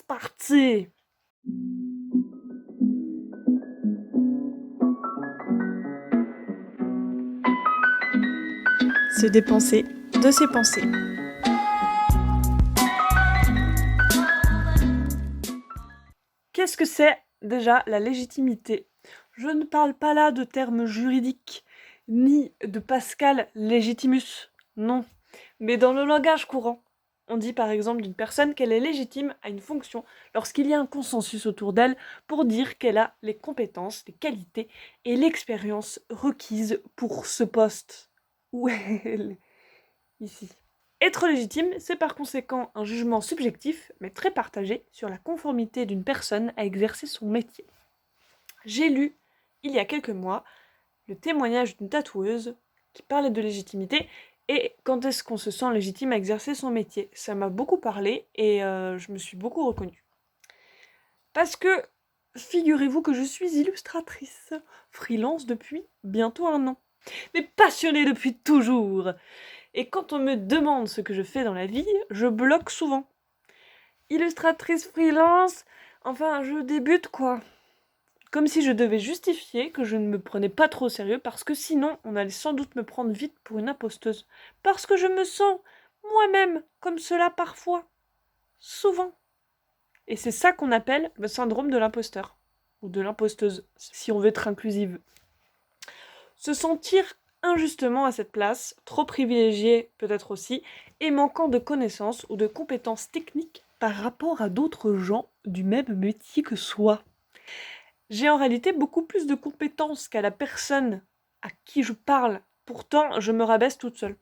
parti. Se dépenser de ses pensées. Qu'est-ce que c'est déjà la légitimité ? Je ne parle pas là de termes juridiques, ni de Pascal Légitimus, non. Mais dans le langage courant, on dit par exemple d'une personne qu'elle est légitime à une fonction lorsqu'il y a un consensus autour d'elle pour dire qu'elle a les compétences, les qualités et l'expérience requises pour ce poste. Où elle est ici. Être légitime, c'est par conséquent un jugement subjectif, mais très partagé, sur la conformité d'une personne à exercer son métier. J'ai lu, il y a quelques mois, le témoignage d'une tatoueuse qui parlait de légitimité et quand est-ce qu'on se sent légitime à exercer son métier. Ça m'a beaucoup parlé et je me suis beaucoup reconnue. Parce que, figurez-vous que je suis illustratrice, freelance depuis bientôt 1 an, mais passionnée depuis toujours. Et quand on me demande ce que je fais dans la vie, je bloque souvent. Illustratrice freelance, enfin je débute quoi. Comme si je devais justifier que je ne me prenais pas trop au sérieux parce que sinon on allait sans doute me prendre vite pour une imposteuse. Parce que je me sens moi-même comme cela parfois. Souvent. Et c'est ça qu'on appelle le syndrome de l'imposteur. Ou de l'imposteuse, si on veut être inclusive. Se sentir injustement à cette place, trop privilégiée peut-être aussi, et manquant de connaissances ou de compétences techniques par rapport à d'autres gens du même métier que soi. J'ai en réalité beaucoup plus de compétences qu'à la personne à qui je parle. Pourtant, je me rabaisse toute seule.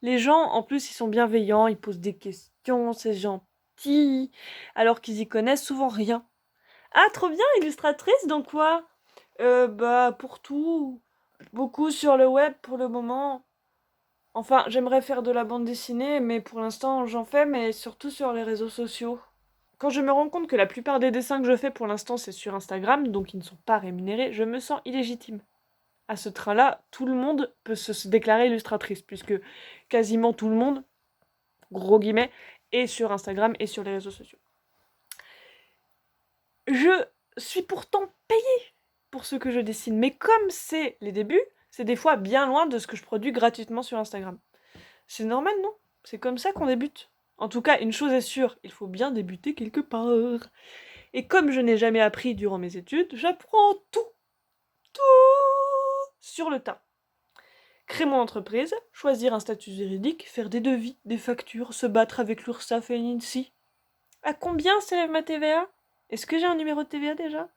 Les gens, en plus, ils sont bienveillants, ils posent des questions, c'est gentil, alors qu'ils y connaissent souvent rien. Ah, trop bien, illustratrice, dans quoi? Pour tout. Beaucoup sur le web pour le moment. Enfin, j'aimerais faire de la bande dessinée, mais pour l'instant, j'en fais, mais surtout sur les réseaux sociaux. Quand je me rends compte que la plupart des dessins que je fais pour l'instant, c'est sur Instagram, donc ils ne sont pas rémunérés, je me sens illégitime. À ce train-là, tout le monde peut se déclarer illustratrice, puisque quasiment tout le monde, gros guillemets, est sur Instagram et sur les réseaux sociaux. Je suis pourtant payée pour ce que je dessine, mais comme c'est les débuts, c'est des fois bien loin de ce que je produis gratuitement sur Instagram. C'est normal, non? C'est comme ça qu'on débute. En tout cas, une chose est sûre, il faut bien débuter quelque part. Et comme je n'ai jamais appris durant mes études, j'apprends tout sur le tas. Créer mon entreprise, choisir un statut juridique, faire des devis, des factures, se battre avec l'URSSAF et l'INSEE. À combien s'élève ma TVA? Est-ce que j'ai un numéro de TVA déjà?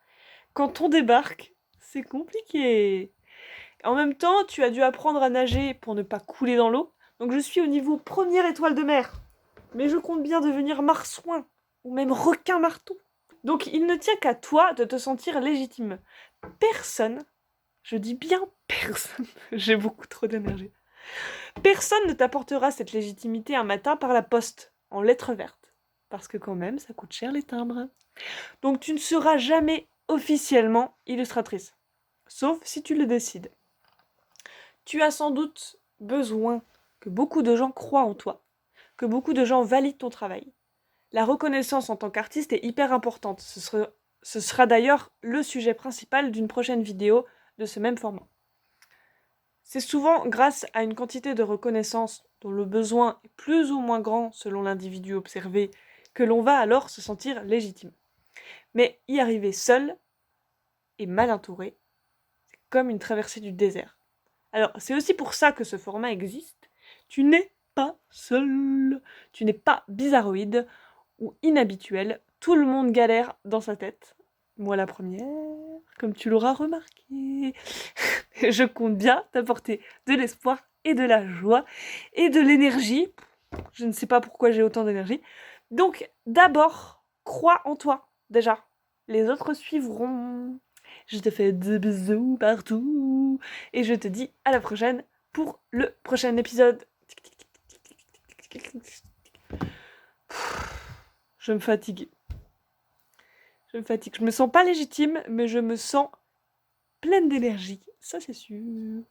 Quand on débarque, c'est compliqué. En même temps, tu as dû apprendre à nager pour ne pas couler dans l'eau. Donc je suis au niveau première étoile de mer. Mais je compte bien devenir marsouin, ou même requin-marteau. Donc il ne tient qu'à toi de te sentir légitime. Personne, je dis bien personne, j'ai beaucoup trop d'énergie. Personne ne t'apportera cette légitimité un matin par la poste, en lettres vertes. Parce que quand même, ça coûte cher les timbres. Donc tu ne seras jamais officiellement illustratrice. Sauf si tu le décides. Tu as sans doute besoin que beaucoup de gens croient en toi, que beaucoup de gens valident ton travail. La reconnaissance en tant qu'artiste est hyper importante. Ce sera d'ailleurs le sujet principal d'une prochaine vidéo de ce même format. C'est souvent grâce à une quantité de reconnaissance dont le besoin est plus ou moins grand selon l'individu observé que l'on va alors se sentir légitime. Mais y arriver seul et mal entouré, c'est comme une traversée du désert. Alors, c'est aussi pour ça que ce format existe. Tu n'es pas seul, tu n'es pas bizarroïde ou inhabituel. Tout le monde galère dans sa tête. Moi la première, comme tu l'auras remarqué. Je compte bien t'apporter de l'espoir et de la joie et de l'énergie. Je ne sais pas pourquoi j'ai autant d'énergie. Donc, d'abord, crois en toi, déjà. Les autres suivront. Je te fais des bisous partout. Et je te dis à la prochaine pour le prochain épisode. Je me fatigue. Je me fatigue. Je me sens pas légitime, mais je me sens pleine d'énergie. Ça, c'est sûr.